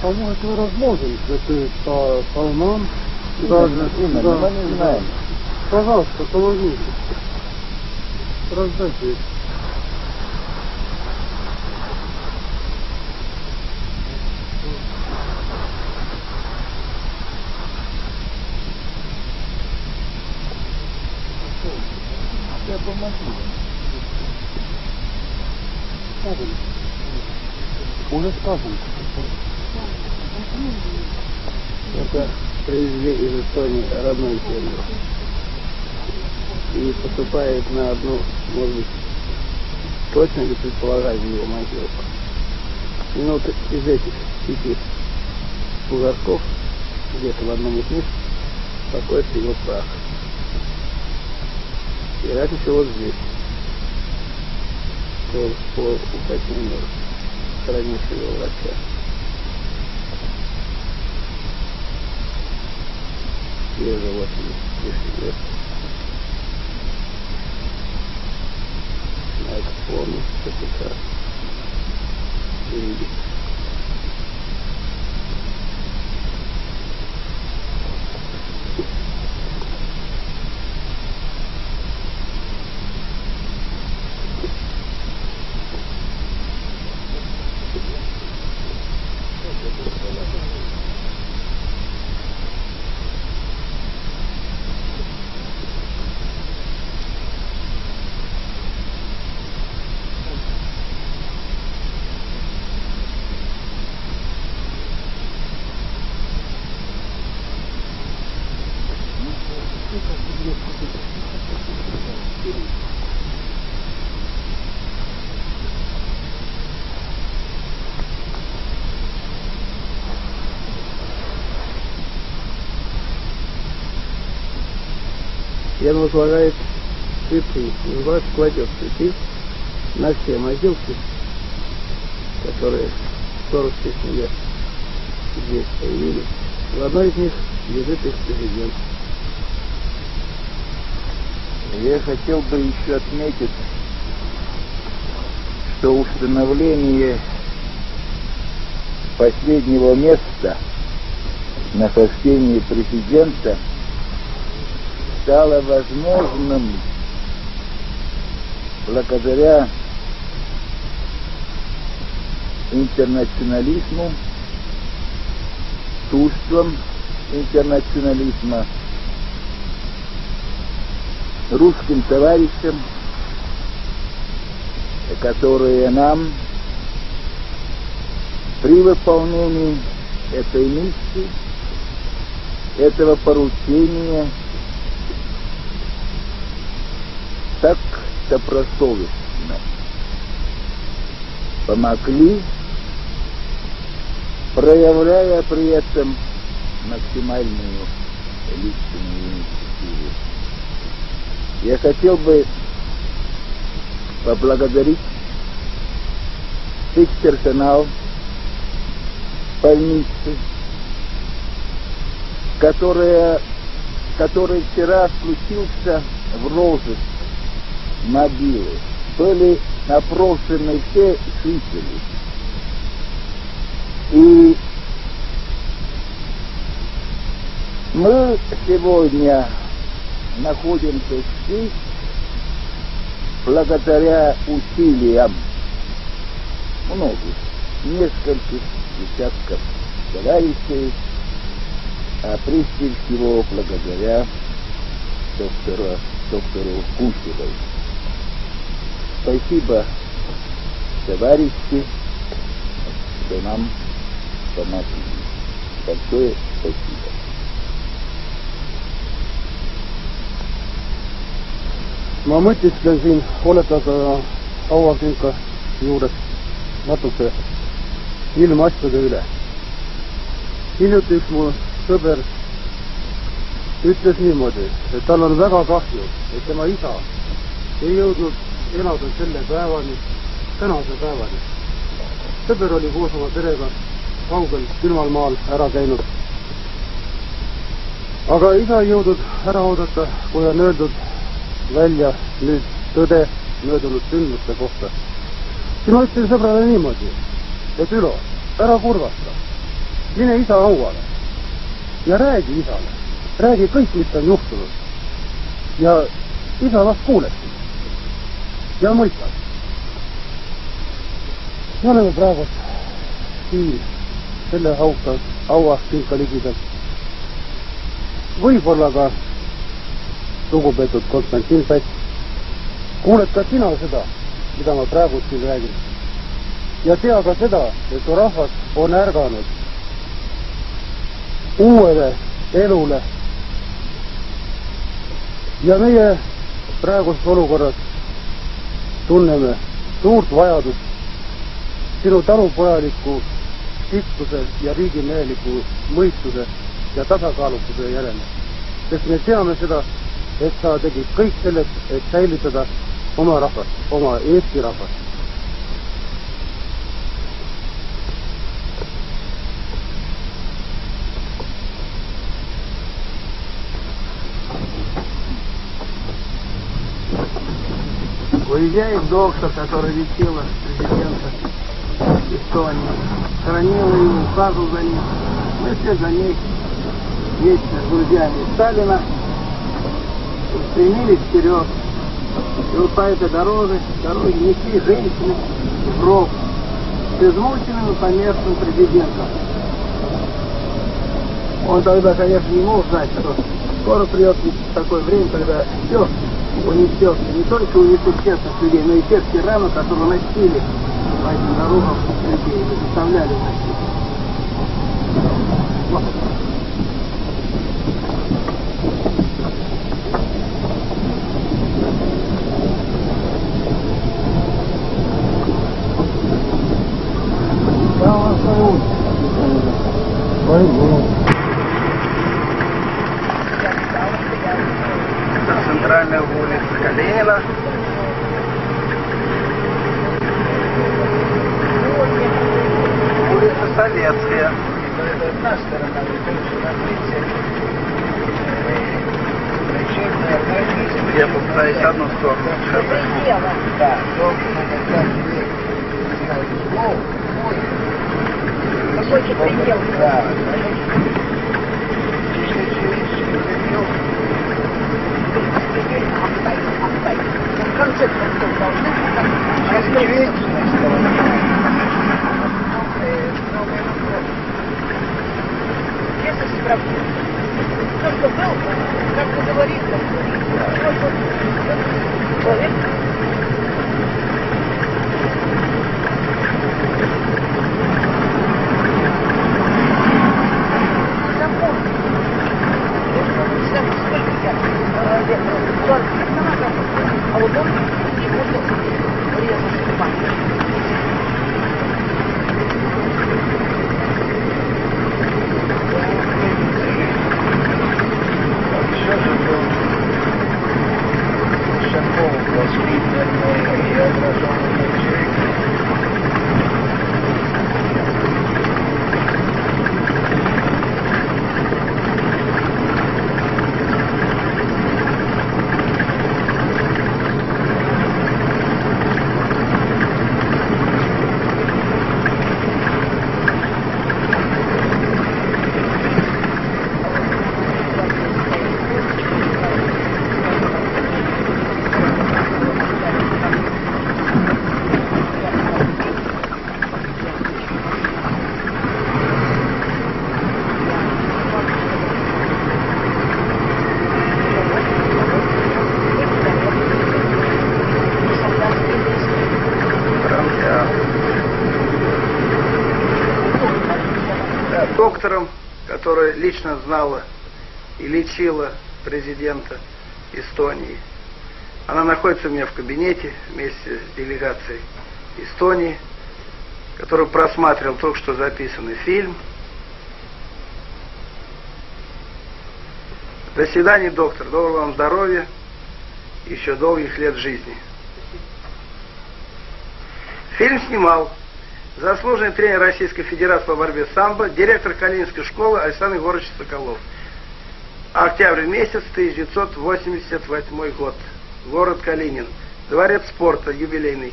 А может вы размножились, это по волнам? Именно, Да, мы не знаем. Пожалуйста, помогите. Раздайте. Я помогу. Сказано. Уже сказано. Это привезли из Эстонии родной семьи. И поступает на одну, может быть, точно ли предполагать его могилку. И вот из этих 5 бугорков, где-то в одном из них, покоится его прах. И раньше вот здесь, по уточнению хранившего врача. Свежего вот здесь лет. На это помню, что прекрасно. И видите. И он возлагает цветы, называется, кладет цветы на все могилки, которые 40 с лишним лет здесь появились. В одной из них лежит их президент. Я хотел бы еще отметить, что установление последнего места нахождения президента стало возможным благодаря интернационализму, чувствам интернационализма, русским товарищам, которые нам при выполнении этой миссии, этого поручения так добросовестно помогли, проявляя при этом максимальную личную инициативу. Я хотел бы поблагодарить весь персонал больницы, который вчера включился в розыск могилы. Были опрошены все жители. И мы сегодня находимся здесь благодаря усилиям многих, нескольких десятков товарищей, а прежде всего благодаря доктору Гусевой. Спасибо, товарищи, что нам помогли. Большое спасибо. Ma mõtisklen siin, oletada hauakünka juures natuke ilmaasjade üle. Hiljuti üks mu sõber ütles niimoodi, et tal on väga kahju, et tema isa ei jõudnud elada selle päevani, tänase päevani. Sõber oli koos oma perega kaugel külmal maal ära käinud. Aga isa ei jõudnud ära oodata, kui on öeldud välja nüüd tõde möödunud sündmuste kohta. Siis ma ütlesin sõbrale niimoodi, et Ülo, ära kurvasta. mine isa hauale ja räägi isale, räägi kõik, mis on juhtunud. Ja isa vast kuulebki ja mõistab. Me oleme praegu siin selle hauakinka ligidal. Võib-olla ka lugupeetud Konstantin Päts, kuuled ka sina seda, mida ma praegu siin räägin. Ja tea ka seda, et rahvas on ärganud uuele elule. Ja meie praeguses olukorras tunneme suurt vajadust sinu talupojaliku sitkuse ja riigimeheliku mõistuse ja tasakaalukuse järele. Sest me teame seda, et sa tegid kõik selleks, et säilitada oma rahvast, oma Eesti rahvast. Уезжает доктор, который лечила президента Эстонии, хранила его, ухаживал за ним. Мы все за ней вместе с друзьями Сталина устремились вперед. И вот по этой дороге несли женщины в гроб с измученным и помершим президентом. Он тогда, конечно, не мог знать, что скоро придет такое время, когда все унесется, не только унесут честных людей, но и тех тиранов, которые носили по этим дорогам людей, заставляли носить. Центральная улица Калинина. Улица Советская. Я попытаюсь одну сторону. Какой предел? В конце концов должны если справедливо. То, что был, как ты говорил, человек. А вот он не может резать память. Еще же был Шаков, воспитанный и образованный человек. Доктором, которая лично знала и лечила президента Эстонии. Она находится у меня в кабинете вместе с делегацией Эстонии, который просматривал только что записанный фильм. До свидания, доктор. Доброго вам здоровья и еще долгих лет жизни. Фильм снимал заслуженный тренер Российской Федерации по борьбе с самбо, директор Калининской школы Александр Егорович Соколов. Октябрь месяц, 1988 год. Город Калинин. Дворец спорта, юбилейный.